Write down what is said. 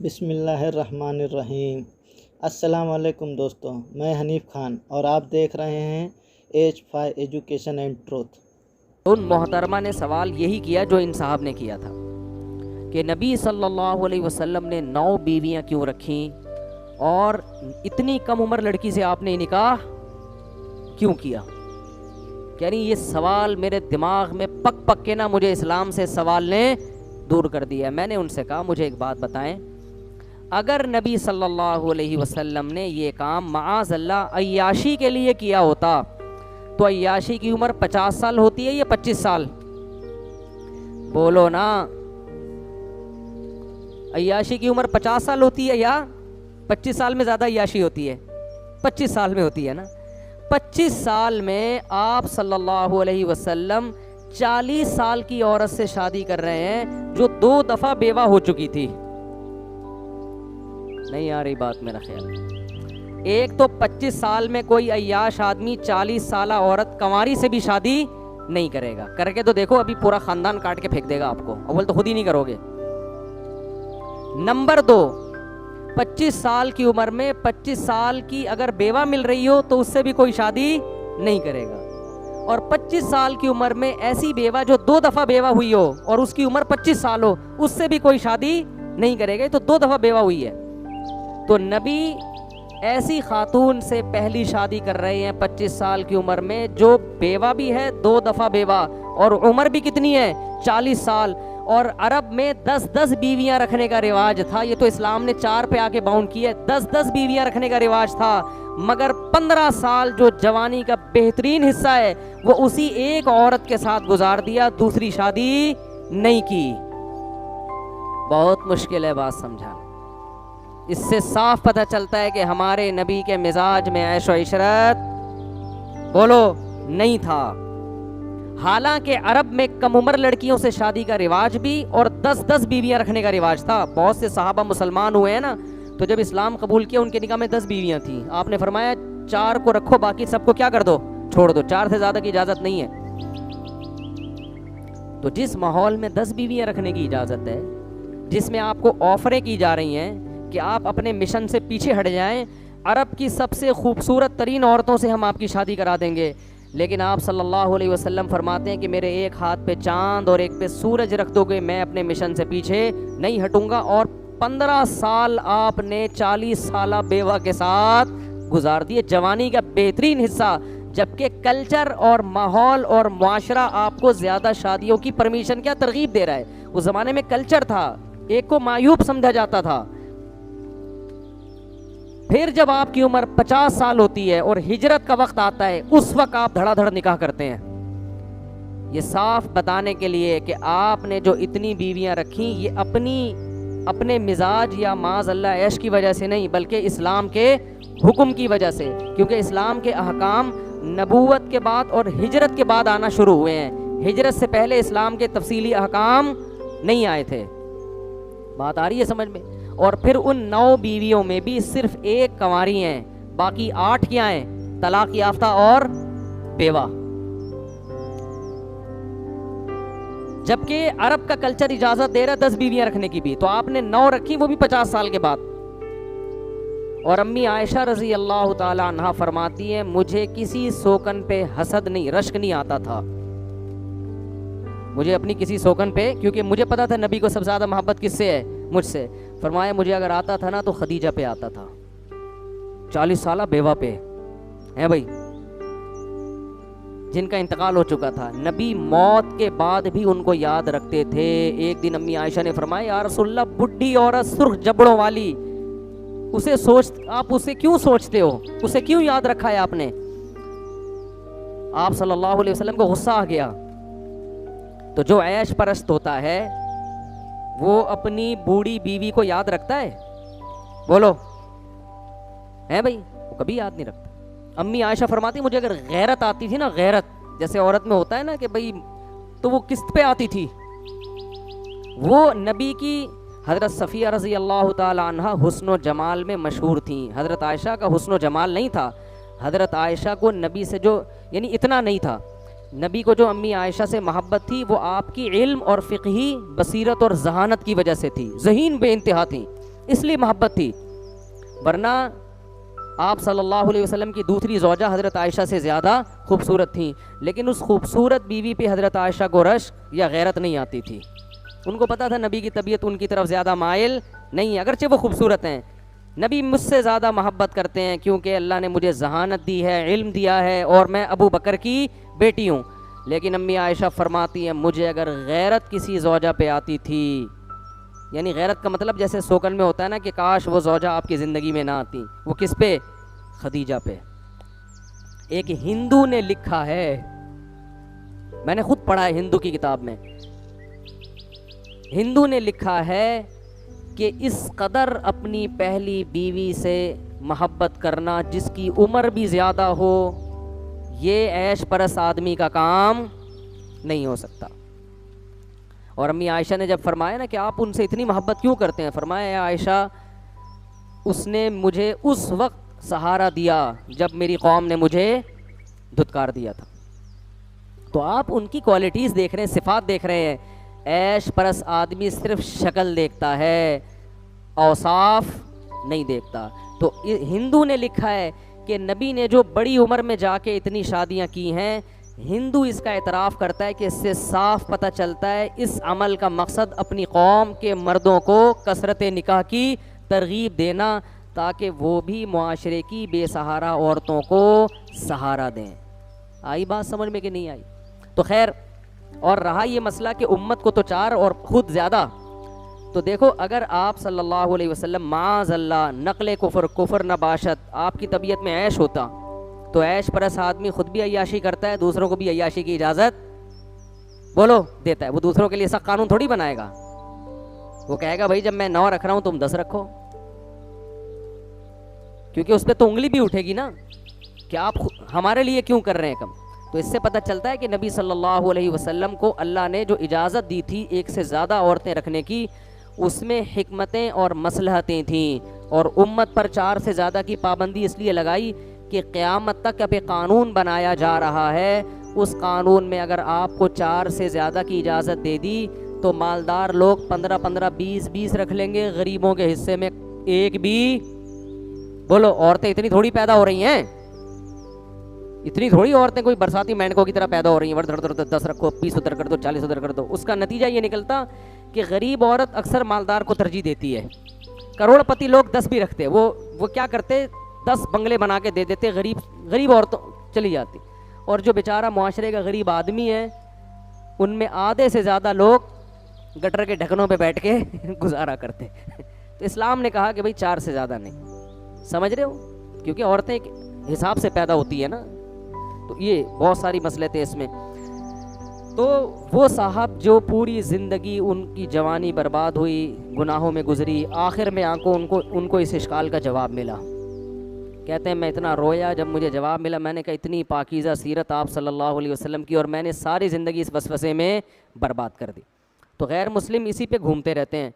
بسم اللہ الرحمن الرحیم۔ السلام علیکم دوستو، میں حنیف خان اور آپ دیکھ رہے ہیں H5 ایجوکیشن اینڈ ٹروتھ۔ ان محترمہ نے سوال یہی کیا جو ان صاحب نے کیا تھا کہ نبی صلی اللہ علیہ وسلم نے 9 بیویاں کیوں رکھیں اور اتنی کم عمر لڑکی سے آپ نے نکاح کیوں کیا؟ یعنی یہ سوال میرے دماغ میں پک پک کے مجھے اسلام سے سوال نے دور کر دیا۔ میں نے ان سے کہا مجھے ایک بات بتائیں، اگر نبی صلی اللہ علیہ وسلم نے یہ کام معاذ اللہ عیاشی کے لیے کیا ہوتا تو عیاشی کی عمر 50 سال ہوتی ہے یا 25 سال؟ بولو نا، عیاشی کی عمر 50 سال ہوتی ہے یا 25 سال میں زیادہ عیاشی ہوتی ہے؟ 25 سال میں ہوتی ہے نا۔ 25 سال میں آپ صلی اللہ علیہ وسلم 40 سال کی عورت سے شادی کر رہے ہیں جو 2 دفعہ بیوہ ہو چکی تھی۔ نہیں آ رہی بات میرا خیال۔ ایک تو 25 سال میں کوئی عیاش آدمی 40 سالہ عورت کنواری سے بھی شادی نہیں کرے گا۔ کر کے تو دیکھو، ابھی پورا خاندان کاٹ کے پھینک دے گا آپ کو، اول تو خود ہی نہیں کرو گے۔ نمبر 2، 25 سال کی عمر میں 25 سال کی اگر بیوہ مل رہی ہو تو اس سے بھی کوئی شادی نہیں کرے گا، اور 25 سال کی عمر میں ایسی بیوہ جو 2 دفعہ بیوہ ہوئی ہو اور اس کی عمر 25 سال ہو، اس سے بھی کوئی شادی نہیں کرے گا۔ تو 2 دفعہ بیوہ ہوئی ہے، تو نبی ایسی خاتون سے پہلی شادی کر رہے ہیں 25 سال کی عمر میں جو بیوہ بھی ہے، 2 دفعہ بیوہ، اور عمر بھی کتنی ہے؟ 40 سال۔ اور عرب میں 10 بیویاں رکھنے کا رواج تھا، یہ تو اسلام نے 4 پہ آ کے باؤنڈ کی ہے۔ 10 بیویاں رکھنے کا رواج تھا، مگر 15 سال جو جوانی کا بہترین حصہ ہے وہ اسی ایک عورت کے ساتھ گزار دیا، دوسری شادی نہیں کی۔ بہت مشکل ہے بات سمجھا۔ اس سے صاف پتہ چلتا ہے کہ ہمارے نبی کے مزاج میں عیش و عشرت بولو نہیں تھا۔ حالانکہ عرب میں کم عمر لڑکیوں سے شادی کا رواج بھی اور 10 بیویاں رکھنے کا رواج تھا۔ بہت سے صحابہ مسلمان ہوئے ہیں نا، تو جب اسلام قبول کیا ان کے نکاح میں 10 بیویاں تھیں۔ آپ نے فرمایا 4 کو رکھو، باقی سب کو کیا کر دو؟ چھوڑ دو، 4 سے زیادہ کی اجازت نہیں ہے۔ تو جس ماحول میں 10 بیویاں رکھنے کی اجازت ہے، جس میں آپ کو آفریں کی جا رہی ہیں کہ آپ اپنے مشن سے پیچھے ہٹ جائیں، عرب کی سب سے خوبصورت ترین عورتوں سے ہم آپ کی شادی کرا دیں گے، لیکن آپ صلی اللہ علیہ وسلم فرماتے ہیں کہ میرے ایک ہاتھ پہ چاند اور ایک پہ سورج رکھ دو گے، میں اپنے مشن سے پیچھے نہیں ہٹوں گا۔ اور 15 سال آپ نے 40 سالہ بیوہ کے ساتھ گزار دیے، جوانی کا بہترین حصہ، جبکہ کلچر اور ماحول اور معاشرہ آپ کو زیادہ شادیوں کی پرمیشن کیا ترغیب دے رہا ہے۔ اس زمانے میں کلچر تھا، ایک کو معیوب سمجھا جاتا تھا۔ پھر جب آپ کی عمر 50 سال ہوتی ہے اور ہجرت کا وقت آتا ہے، اس وقت آپ دھڑا دھڑ نکاح کرتے ہیں۔ یہ صاف بتانے کے لیے کہ آپ نے جو اتنی بیویاں رکھی یہ اپنے مزاج یا معاذ اللہ عیش کی وجہ سے نہیں، بلکہ اسلام کے حکم کی وجہ سے، کیونکہ اسلام کے احکام نبوت کے بعد اور ہجرت کے بعد آنا شروع ہوئے ہیں۔ ہجرت سے پہلے اسلام کے تفصیلی احکام نہیں آئے تھے۔ بات آ رہی ہے سمجھ میں؟ اور پھر ان 9 بیویوں میں بھی صرف 1 کنواری ہیں، باقی 8 کیا ہیں؟ طلاق یافتہ اور بیوہ۔ جبکہ عرب کا کلچر اجازت دے رہا 10 بیویاں رکھنے کی بھی، تو آپ نے 9 رکھی، وہ بھی 50 سال کے بعد۔ اور امی عائشہ رضی اللہ تعالی عنہا فرماتی ہیں مجھے کسی سوکن پہ حسد نہیں، رشک نہیں آتا تھا مجھے اپنی کسی سوکن پہ، کیونکہ مجھے پتا تھا نبی کو سب سے زیادہ محبت کس سے ہے؟ مجھ سے۔ فرمایا مجھے اگر آتا تھا نا تو خدیجہ پہ آتا تھا، 40 سالہ بیوہ پہ ہے بھائی، جن کا انتقال ہو چکا تھا۔ نبی موت کے بعد بھی ان کو یاد رکھتے تھے۔ ایک دن امی عائشہ نے فرمایا یا رسول اللہ، بڈھی عورت سرخ جبڑوں والی، آپ اسے کیوں سوچتے ہو؟ اسے کیوں یاد رکھا ہے آپ نے؟ آپ صلی اللہ علیہ وسلم کو غصہ آ گیا۔ تو جو عیش پرست ہوتا ہے وہ اپنی بوڑھی بیوی کو یاد رکھتا ہے؟ بولو ہے بھائی، وہ کبھی یاد نہیں رکھتا۔ امی عائشہ فرماتی مجھے اگر غیرت آتی تھی نا، غیرت جیسے عورت میں ہوتا ہے نا کہ بھائی، تو وہ کس پہ آتی تھی؟ وہ نبی کی حضرت صفیہ رضی اللہ تعالی عنہ حسن و جمال میں مشہور تھیں۔ حضرت عائشہ کا حسن و جمال نہیں تھا، حضرت عائشہ کو نبی سے جو یعنی اتنا نہیں تھا، نبی کو جو امی عائشہ سے محبت تھی وہ آپ کی علم اور فقہی بصیرت اور ذہانت کی وجہ سے تھی، ذہین بے انتہا تھیں۔ اس لیے محبت تھی. ورنہ آپ صلی اللہ علیہ وسلم کی دوسری زوجہ حضرت عائشہ سے زیادہ خوبصورت تھیں, لیکن اس خوبصورت بیوی پہ حضرت عائشہ کو رشک یا غیرت نہیں آتی تھی. ان کو پتا تھا نبی کی طبیعت ان کی طرف زیادہ مائل نہیں ہے, اگرچہ وہ خوبصورت ہیں. نبی مجھ سے زیادہ محبت کرتے ہیں کیونکہ اللہ نے مجھے ذہانت دی ہے, علم دیا ہے, اور میں ابو بکر کی بیٹی ہوں. لیکن امی عائشہ فرماتی ہیں مجھے اگر غیرت کسی زوجہ پہ آتی تھی, یعنی غیرت کا مطلب جیسے سوکن میں ہوتا ہے نا کہ کاش وہ زوجہ آپ کی زندگی میں نہ آتی, وہ کس پہ؟ خدیجہ پہ. ایک ہندو نے لکھا ہے, میں نے خود پڑھا ہے ہندو کی کتاب میں, ہندو نے لکھا ہے کہ اس قدر اپنی پہلی بیوی سے محبت کرنا جس کی عمر بھی زیادہ ہو, یہ عیش پرست آدمی کا کام نہیں ہو سکتا. اور امی عائشہ نے جب فرمایا نا کہ آپ ان سے اتنی محبت کیوں کرتے ہیں, فرمایا اے عائشہ اس نے مجھے اس وقت سہارا دیا جب میری قوم نے مجھے دھتکار دیا تھا. تو آپ ان کی کوالٹیز دیکھ رہے ہیں, صفات دیکھ رہے ہیں. عیش پرست آدمی صرف شکل دیکھتا ہے, اوصاف نہیں دیکھتا. تو ہندو نے لکھا ہے کہ نبی نے جو بڑی عمر میں جا کے اتنی شادیاں کی ہیں, ہندو اس کا اعتراف کرتا ہے کہ اس سے صاف پتہ چلتا ہے اس عمل کا مقصد اپنی قوم کے مردوں کو کثرت نکاح کی ترغیب دینا تاکہ وہ بھی معاشرے کی بے سہارا عورتوں کو سہارا دیں. آئی بات سمجھ میں کہ نہیں آئی؟ تو خیر, اور رہا یہ مسئلہ کہ امت کو تو 4 اور خود زیادہ, تو دیکھو اگر آپ صلی اللہ علیہ وسلم معاذ اللہ نقل کفر نباشت آپ کی طبیعت میں عیش ہوتا تو عیش پرست آدمی خود بھی عیاشی کرتا ہے, دوسروں کو بھی عیاشی کی اجازت بولو دیتا ہے. وہ دوسروں کے لیے سخت قانون تھوڑی بنائے گا, وہ کہے گا بھائی جب میں 9 رکھ رہا ہوں تم 10 رکھو, کیونکہ اس پہ تو انگلی بھی اٹھے گی نا کہ آپ ہمارے لیے کیوں کر رہے ہیں کم. تو اس سے پتہ چلتا ہے کہ نبی صلی اللہ علیہ وسلم کو اللہ نے جو اجازت دی تھی ایک سے زیادہ عورتیں رکھنے کی, اس میں حکمتیں اور مصلحتیں تھیں, اور امت پر 4 سے زیادہ کی پابندی اس لیے لگائی کہ قیامت تک اب ایک قانون بنایا جا رہا ہے, اس قانون میں اگر آپ کو 4 سے زیادہ کی اجازت دے دی تو مالدار لوگ 15 20 رکھ لیں گے, غریبوں کے حصے میں ایک بھی. بولو عورتیں اتنی تھوڑی پیدا ہو رہی ہیں, اتنی تھوڑی عورتیں کوئی برساتی مینڈکوں کی طرح پیدا ہو رہی ہیں 10 رکھو 20 ادھر کر دو 40 ادھر کر دو. اس کا نتیجہ یہ نکلتا کہ غریب عورت اکثر مالدار کو ترجیح دیتی ہے. کروڑ پتی لوگ 10 بھی رکھتے, وہ کیا کرتے 10 بنگلے بنا کے دے دیتے, غریب عورتوں چلی جاتی. اور جو بیچارہ معاشرے کا غریب آدمی ہے ان میں آدھے سے زیادہ لوگ گٹر کے ڈھکنوں پہ بیٹھ کے گزارا کرتے. تو اسلام نے کہا کہ بھائی 4 سے زیادہ نہیں. سمجھ رہے ہو, کیونکہ عورتیں ایک حساب سے پیدا ہوتی ہے نا, تو یہ بہت ساری مسئلے تھے اس میں. تو وہ صاحب جو پوری زندگی ان کی جوانی برباد ہوئی, گناہوں میں گزری, آخر میں ان کو اس اشکال کا جواب ملا. کہتے ہیں میں اتنا رویا جب مجھے جواب ملا, میں نے کہا اتنی پاکیزہ سیرت آپ صلی اللہ علیہ وسلم کی اور میں نے ساری زندگی اس وسوسے میں برباد کر دی. تو غیر مسلم اسی پہ گھومتے رہتے ہیں